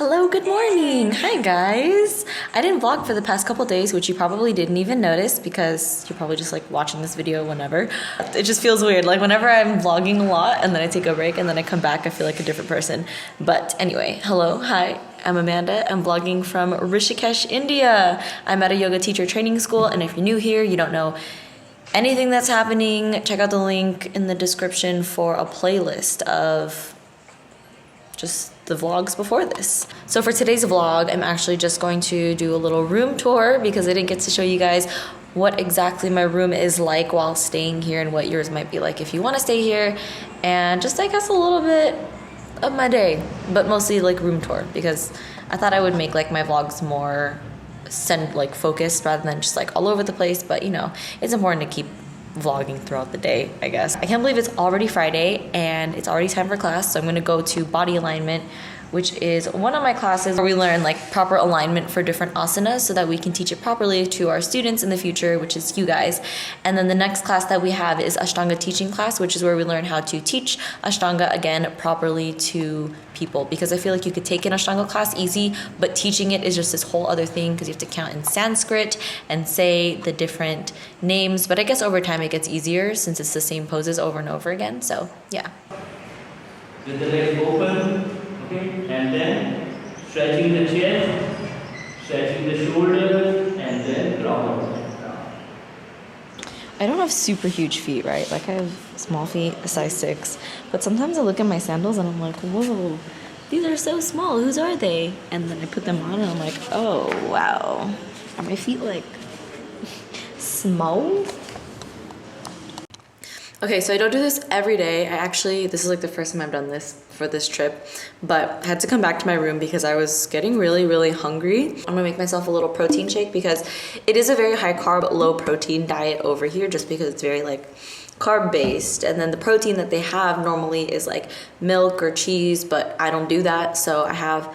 Hello, good morning. Hi guys. I didn't vlog for the past couple days, which you probably didn't even notice because you're probably just like watching this video whenever. It just feels weird. Like whenever I'm vlogging a lot and then I take a break and then I come back, I feel like a different person. But anyway, hello, hi. I'm Amanda. I'm vlogging from Rishikesh, India. I'm at a yoga teacher training school, and if you're new here, you don't know anything that's happening, check out the link in the description for a playlist of just the vlogs before this. So for today's vlog, I'm actually just going to do a little room tour because I didn't get to show you guys what exactly my room is like while staying here and what yours might be like if you want to stay here, and just I guess a little bit of my day, but mostly like room tour because I thought I would make like my vlogs more focused rather than just like all over the place. But you know, it's important to keep vlogging throughout the day, I guess. I can't believe it's already Friday and it's already time for class, so I'm gonna go to body alignment, which is one of my classes where we learn like proper alignment for different asanas so that we can teach it properly to our students in the future, which is you guys. And then the next class that we have is Ashtanga teaching class, which is where we learn how to teach Ashtanga again properly to people, because I feel like you could take an Ashtanga class easy, but teaching it is just this whole other thing because you have to count in Sanskrit and say the different names. But I guess over time it gets easier since it's the same poses over and over again. So yeah. With the legs open. Okay, and then stretching the chest, stretching the shoulders, and then ground. I don't have super huge feet, right? Like I have small feet, a size 6, but sometimes I look at my sandals and I'm like, whoa, these are so small, whose are they? And then I put them on and I'm like, oh wow, are my feet like small? Okay, so I don't do this every day. This is like the first time I've done this for this trip, but I had to come back to my room because I was getting really, really hungry. I'm gonna make myself a little protein shake because it is a very high carb, low protein diet over here just because it's very like carb based. And then the protein that they have normally is like milk or cheese, but I don't do that. So I have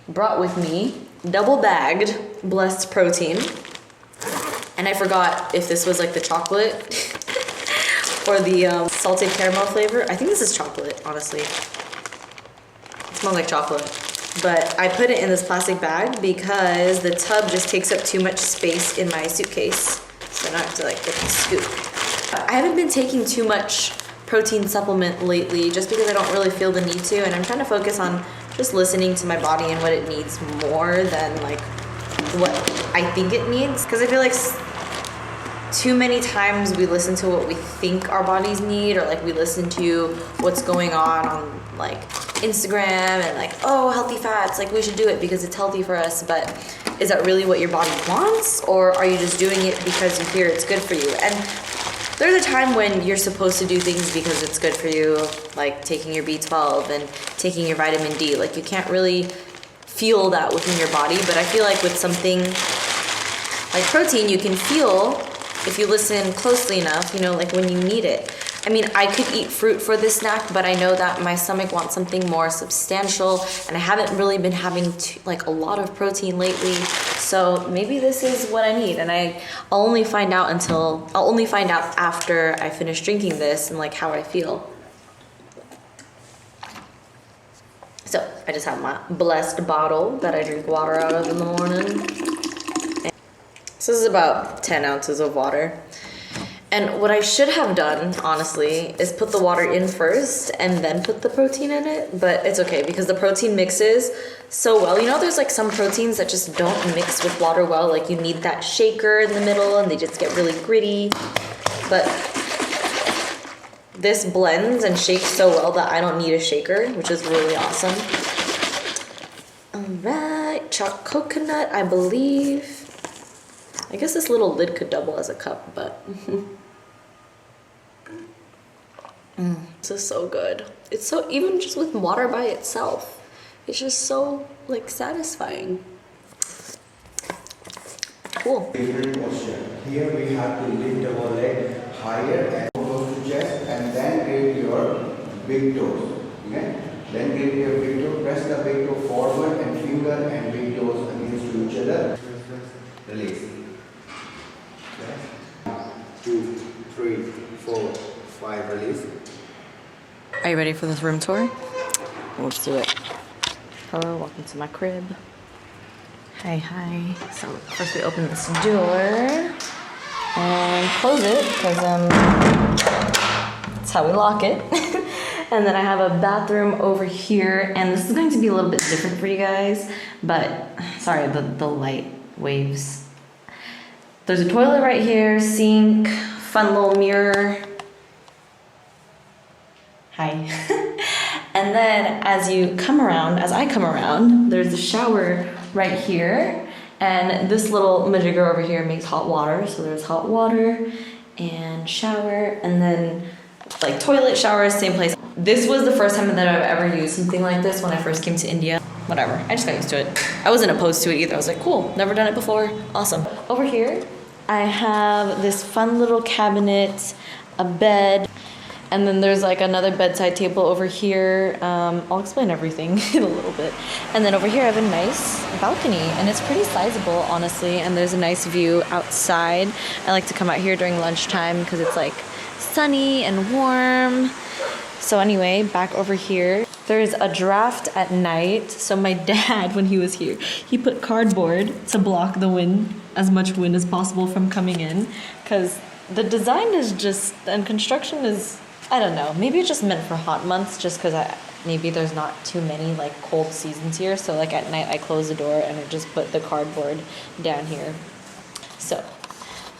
brought with me double bagged blessed protein. And I forgot if this was like the chocolate or the salted caramel flavor. I think this is chocolate, honestly. It smells like chocolate. But I put it in this plastic bag because the tub just takes up too much space in my suitcase. So now I have to like get the scoop. I haven't been taking too much protein supplement lately just because I don't really feel the need to, and I'm trying to focus on just listening to my body and what it needs more than like what I think it needs. Because I feel like too many times we listen to what we think our bodies need, or like we listen to what's going on like Instagram and like, oh, healthy fats, like we should do it because it's healthy for us. But is that really what your body wants, or are you just doing it because you hear it's good for you? And there's a time when you're supposed to do things because it's good for you, like taking your B12 and taking your vitamin D. Like you can't really feel that within your body, but I feel like with something like protein, you can feel if you listen closely enough, you know, like when you need it. I mean, I could eat fruit for this snack, but I know that my stomach wants something more substantial, and I haven't really been having like a lot of protein lately. So maybe this is what I need, and I'll only find out after I finish drinking this and like how I feel. So I just have my blessed bottle that I drink water out of in the morning. So this is about 10 ounces of water. And what I should have done, honestly, is put the water in first and then put the protein in it. But it's okay because the protein mixes so well. You know, there's like some proteins that just don't mix with water well. Like you need that shaker in the middle and they just get really gritty. But this blends and shakes so well that I don't need a shaker, which is really awesome. All right, chopped coconut, I believe. I guess this little lid could double as a cup, but this is so good. It's so, even just with water by itself, it's just so like satisfying. Cool. Different posture. Here we have to lift our leg higher and go to chest, and then grip your big toes. Okay? Then grip your big toe, press the big toe forward, and finger and big toes against each other. Release. 2, 3, 4, 5, release. Are you ready for this room tour? Let's do it. Hello, welcome to my crib. Hi. So first we open this door and close it because that's how we lock it. And then I have a bathroom over here, and this is going to be a little bit different for you guys, but sorry, the light waves. There's a toilet right here, sink, fun little mirror. Hi. And then as I come around, there's a shower right here, and this little majigger over here makes hot water. So there's hot water and shower, and then like toilet, shower, same place. This was the first time that I've ever used something like this when I first came to India. Whatever, I just got used to it. I wasn't opposed to it either. I was like, cool, never done it before, awesome. Over here, I have this fun little cabinet, a bed, and then there's like another bedside table over here. I'll explain everything in a little bit. And then over here I have a nice balcony, and it's pretty sizable, honestly, and there's a nice view outside. I like to come out here during lunchtime because it's like sunny and warm. So anyway, back over here, there's a draft at night. So my dad, when he was here, he put cardboard to block the wind, as much wind as possible from coming in, because the design is just, and construction is, I don't know, maybe it's just meant for hot months, just because maybe there's not too many like cold seasons here. So like at night I close the door and I just put the cardboard down here. So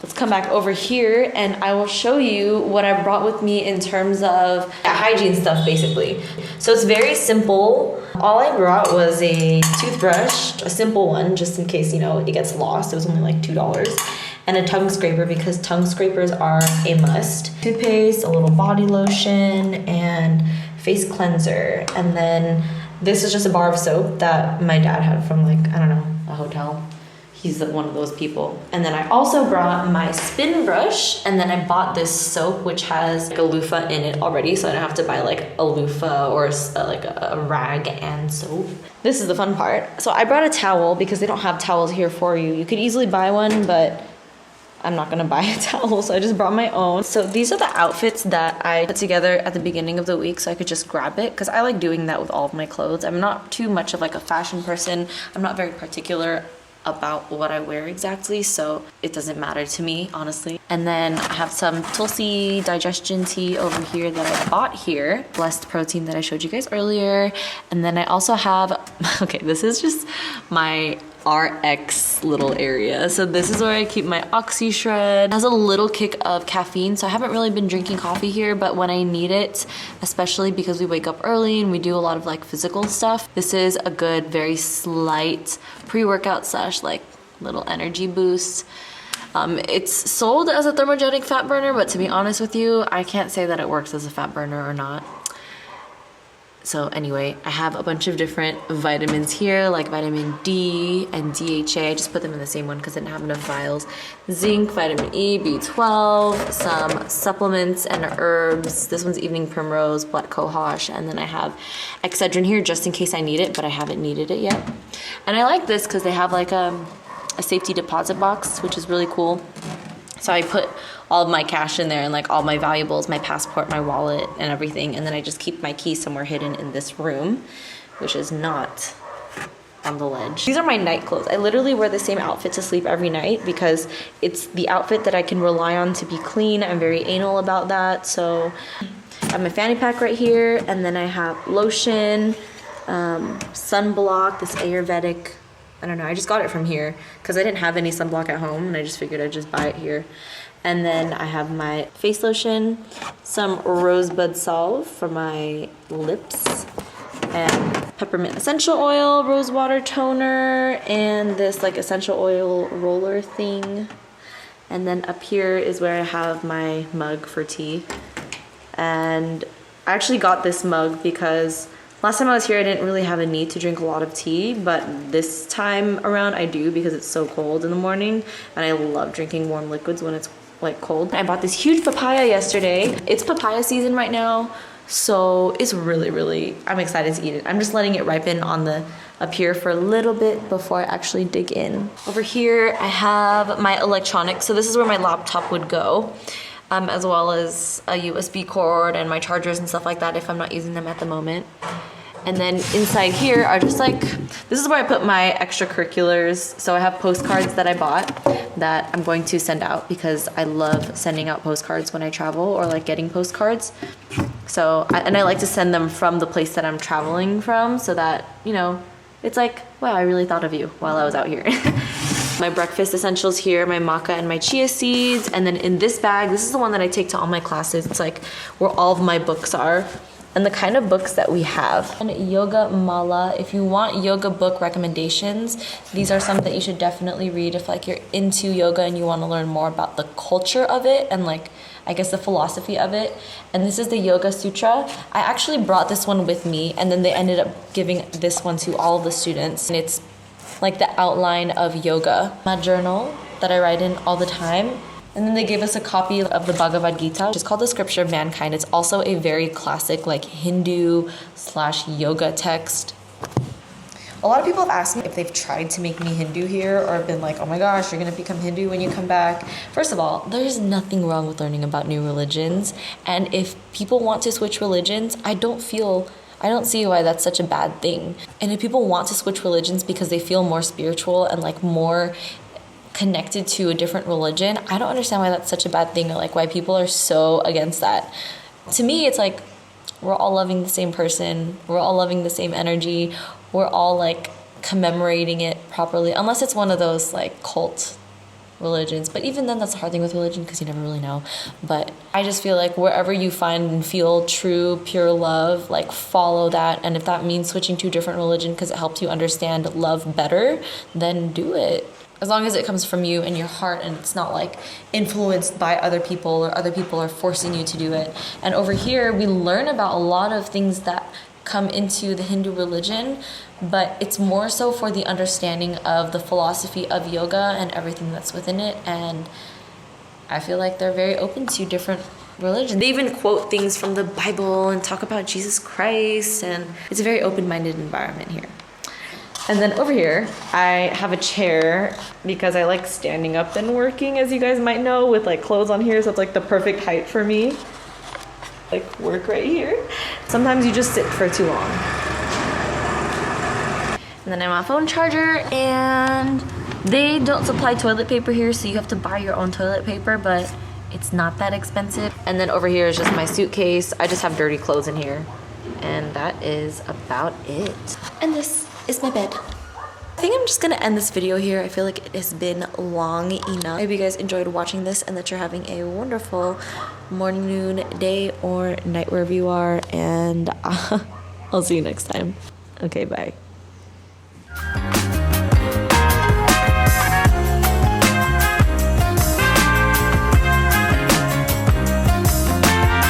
let's come back over here and I will show you what I brought with me in terms of hygiene stuff, basically. So it's very simple. All I brought was a toothbrush, a simple one, just in case, you know, it gets lost. It was only like $2. And a tongue scraper, because tongue scrapers are a must. Toothpaste, a little body lotion, and face cleanser. And then this is just a bar of soap that my dad had from like, I don't know, a hotel. He's one of those people. And then I also brought my spin brush, and then I bought this soap which has like a loofah in it already, so I don't have to buy like a loofah or like a rag and soap. This is the fun part. So I brought a towel because they don't have towels here for you. You could easily buy one, but I'm not gonna buy a towel, so I just brought my own. So these are the outfits that I put together at the beginning of the week so I could just grab it, because I like doing that with all of my clothes. I'm not too much of like a fashion person. I'm not very particular about what I wear exactly, so it doesn't matter to me, honestly. And then I have some Tulsi digestion tea over here that I bought here, blessed protein that I showed you guys earlier. And then I also have, okay, this is just my RX little area. So this is where I keep my Oxy Shred. It has a little kick of caffeine, so I haven't really been drinking coffee here, but when I need it, especially because we wake up early and we do a lot of like physical stuff, this is a good, very slight pre-workout slash like little energy boost. It's sold as a thermogenic fat burner, but to be honest with you, I can't say that it works as a fat burner or not. So anyway, I have a bunch of different vitamins here, like vitamin D and DHA. I just put them in the same one because I didn't have enough vials. Zinc, vitamin E, B12, some supplements and herbs. This one's evening primrose, black cohosh, and then I have Excedrin here just in case I need it, but I haven't needed it yet. And I like this because they have like a safety deposit box, which is really cool. So I put all of my cash in there and like all my valuables, my passport, my wallet, and everything. And then I just keep my keys somewhere hidden in this room, which is not on the ledge. These are my night clothes. I literally wear the same outfit to sleep every night because it's the outfit that I can rely on to be clean. I'm very anal about that. So I have my fanny pack right here, and then I have lotion, sunblock, this Ayurvedic, I don't know, I just got it from here because I didn't have any sunblock at home and I just figured I'd just buy it here. And then I have my face lotion, some rosebud salve for my lips, and peppermint essential oil, rose water toner, and this like essential oil roller thing. And then up here is where I have my mug for tea. And I actually got this mug because last time I was here, I didn't really have a need to drink a lot of tea, but this time around I do because it's so cold in the morning, and I love drinking warm liquids when it's like cold. I bought this huge papaya yesterday. It's papaya season right now, so it's really, I'm excited to eat it. I'm just letting it ripen up here for a little bit before I actually dig in. Over here, I have my electronics. So this is where my laptop would go. As well as a USB cord and my chargers and stuff like that if I'm not using them at the moment. And then inside here are just like, this is where I put my extracurriculars. So I have postcards that I bought that I'm going to send out because I love sending out postcards when I travel, or like getting postcards. So, and I like to send them from the place that I'm traveling from, so that, you know, it's like, wow, I really thought of you while I was out here. My breakfast essentials here, my maca and my chia seeds. And then in this bag, this is the one that I take to all my classes. It's like where all of my books are and the kind of books that we have. And yoga mala, if you want yoga book recommendations, these are some that you should definitely read if like you're into yoga and you want to learn more about the culture of it and like, I guess the philosophy of it. And this is the Yoga Sutra. I actually brought this one with me, and then they ended up giving this one to all of the students. And it's like the outline of yoga. My journal that I write in all the time. And then they gave us a copy of the Bhagavad Gita, which is called The Scripture of Mankind. It's also a very classic like Hindu/yoga text. A lot of people have asked me if they've tried to make me Hindu here, or have been like, oh my gosh, you're gonna become Hindu when you come back. First of all, there's nothing wrong with learning about new religions. And if people want to switch religions, I don't see why that's such a bad thing. And if people want to switch religions because they feel more spiritual and like more connected to a different religion, I don't understand why that's such a bad thing, or like why people are so against that. To me, it's like, we're all loving the same person. We're all loving the same energy. We're all like commemorating it properly, unless it's one of those like cult religions. But even then, that's the hard thing with religion because you never really know. But I just feel like wherever you find and feel true, pure love, like follow that. And if that means switching to a different religion because it helps you understand love better, then do it. As long as it comes from you and your heart and it's not like influenced by other people or other people are forcing you to do it. And over here, we learn about a lot of things that come into the Hindu religion, but it's more so for the understanding of the philosophy of yoga and everything that's within it. And I feel like they're very open to different religions. They even quote things from the Bible and talk about Jesus Christ, and it's a very open-minded environment here. And then over here, I have a chair because I like standing up and working, as you guys might know, with like clothes on here, so it's like the perfect height for me. Like work right here. Sometimes you just sit for too long. And then I have my phone charger, and they don't supply toilet paper here, so you have to buy your own toilet paper, but it's not that expensive. And then over here is just my suitcase. I just have dirty clothes in here. And that is about it. And this is my bed. I think I'm just gonna end this video here. I feel like it has been long enough. I hope you guys enjoyed watching this and that you're having a wonderful morning, noon, day, or night wherever you are. And I'll see you next time. Okay, bye.